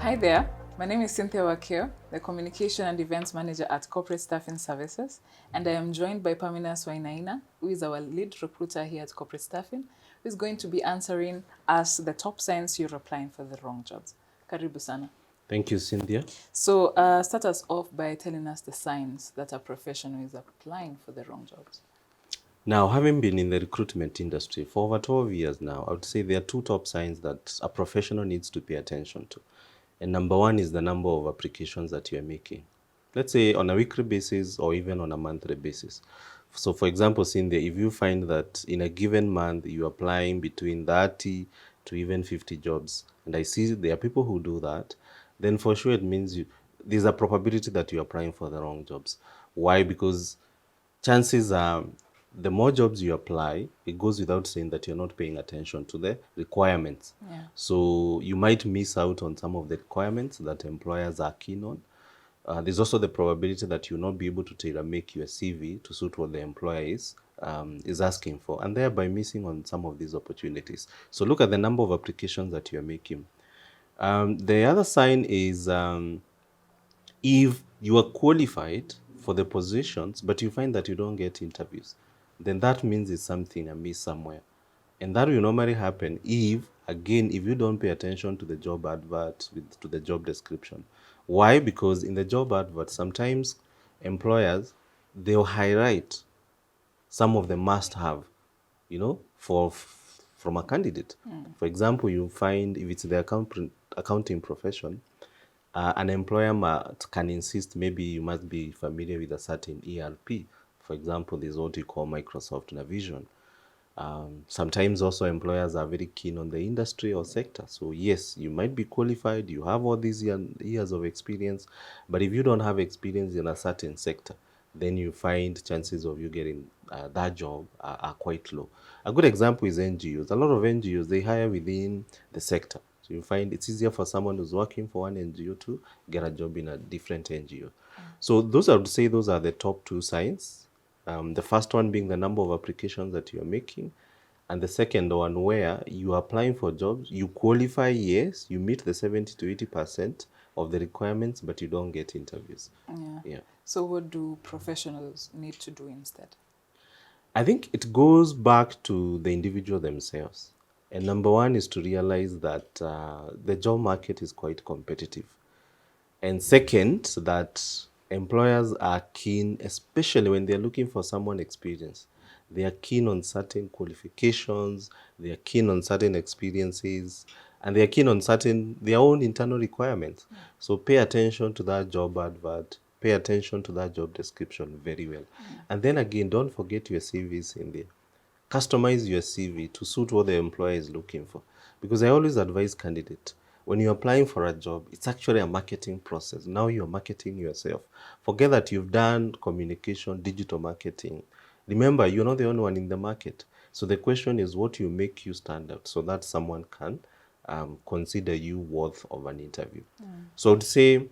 Hi there, my name is Cynthia Wakio, the Communication and Events Manager at Corporate Staffing Services, and I am joined by Pamina Swainaina, who is our lead recruiter here at Corporate Staffing, who is going to be answering us the top signs you're applying for the wrong jobs. Karibu sana. Thank you, Cynthia. So start us off by telling us the signs that a professional is applying for the wrong jobs. Now, having been in the recruitment industry for over 12 years now, I would say there are two top signs that a professional needs to pay attention to. And number one is the number of applications that you're making. Let's say on a weekly basis or even on a monthly basis. So for example, Cynthia, if you find that in a given month you're applying between 30 to even 50 jobs, and I see there are people who do that, then for sure it means there's a probability that you're applying for the wrong jobs. Why? Because chances are the more jobs you apply, it goes without saying that you're not paying attention to the requirements. Yeah. So you might miss out on some of the requirements that employers are keen on. There's also the probability that you'll not be able to tailor make your CV to suit what the employer is asking for, and thereby missing on some of these opportunities. So look at the number of applications that you're making. The other sign is if you are qualified for the positions, but you find that you don't get interviews, then that means it's something amiss somewhere. And that will normally happen if, again, if you don't pay attention to the job advert, to the job description. Why? Because in the job advert, sometimes employers, they'll highlight some of the must-have, from a candidate. For example, you find if it's the accounting profession, an employer can insist maybe you must be familiar with a certain ERP. For example, there's what you call Microsoft Navision. Sometimes also employers are very keen on the industry or sector. So yes, you might be qualified, you have all these years of experience, but if you don't have experience in a certain sector, then you find chances of you getting that job are quite low. A good example is NGOs. A lot of NGOs, they hire within the sector. So you find it's easier for someone who's working for one NGO to get a job in a different NGO. So those, I would say, those are the top two signs. The first one being the number of applications that you're making, and the second one where you are applying for jobs, you qualify, yes, you meet the 70 to 80% of the requirements, but you don't get interviews. Yeah. So what do professionals need to do instead? I think it goes back to the individual themselves. And number one is to realize that the job market is quite competitive. And second, that employers are keen, especially when they're looking for someone experienced. They are keen on certain qualifications, they are keen on certain experiences, and they are keen on their own internal requirements. So pay attention to that job advert, pay attention to that job description very well. And then again, don't forget your CVs in there. Customize your CV to suit what the employer is looking for. Because I always advise candidates, when you're applying for a job, it's actually a marketing process. Now you're marketing yourself. Forget that you've done communication, digital marketing. Remember, you're not the only one in the market. So the question is, what will make you stand out so that someone can consider you worth of an interview? So to say,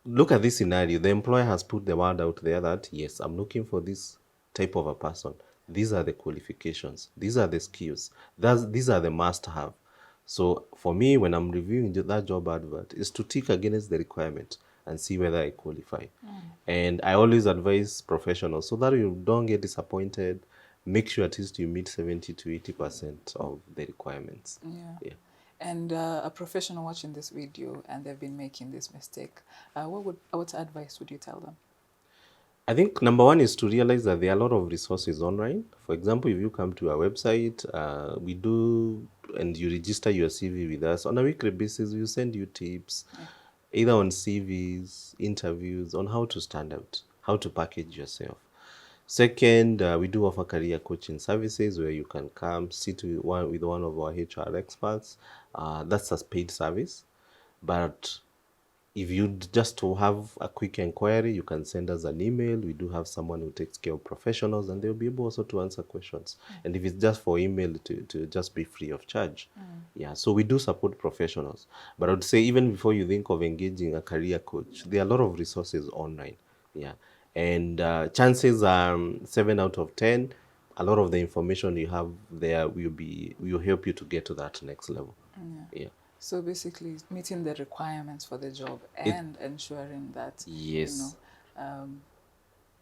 look at this scenario. The employer has put the word out there that, yes, I'm looking for this type of a person. These are the qualifications. These are the skills. These are the must-have. So for me, when I'm reviewing that job advert, is to tick against the requirement and see whether I qualify. And I always advise professionals so that you don't get disappointed. Make sure at least you meet 70 to 80% of the requirements. Yeah. And a professional watching this video and they've been making this mistake, what advice would you tell them? I think number one is to realize that there are a lot of resources online. For example, if you come to our website, we do, and you register your CV with us on a weekly basis, we send you tips, either on CVs, interviews, on how to stand out, how to package yourself. Second, we do offer career coaching services where you can come sit with one of our HR experts. That's a paid service, but if you just to have a quick inquiry, you can send us an email. We do have someone who takes care of professionals, and they'll be able also to answer questions. And if it's just for email, to just be free of charge. Yeah, so we do support professionals. But I would say even before you think of engaging a career coach, there are a lot of resources online. Yeah, and chances are 7 out of 10, a lot of the information you have there will help you to get to that next level. Yeah. So basically, meeting the requirements for the job and ensuring that, Yes. um,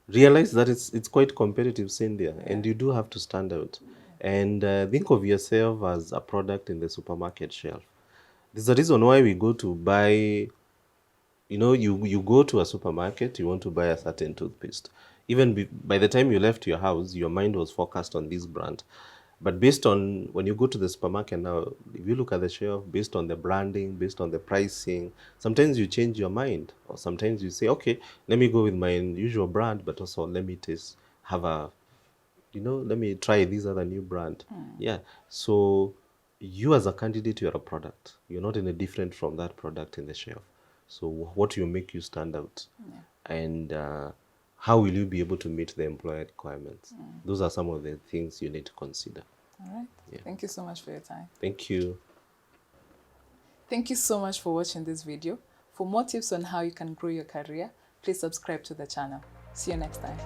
Realize that it's quite competitive, Cynthia, and you do have to stand out. And think of yourself as a product in the supermarket shelf. There's a reason why we go to buy. You go to a supermarket, you want to buy a certain toothpaste. Even by the time you left your house, your mind was focused on this brand. But based on when you go to the supermarket now, if you look at the shelf, based on the branding, based on the pricing, sometimes you change your mind, or sometimes you say, okay, let me go with my usual brand, but also let me taste, have a, let me try this other new brand. Yeah. So you as a candidate, you're a product. You're not any different from that product in the shelf. So what will make you stand out? And how will you be able to meet the employer requirements? Those are some of the things you need to consider. all right. Thank you so much for your time. Thank you. Thank you so much for watching this video. For more tips on how you can grow your career, please subscribe to the channel. See you next time.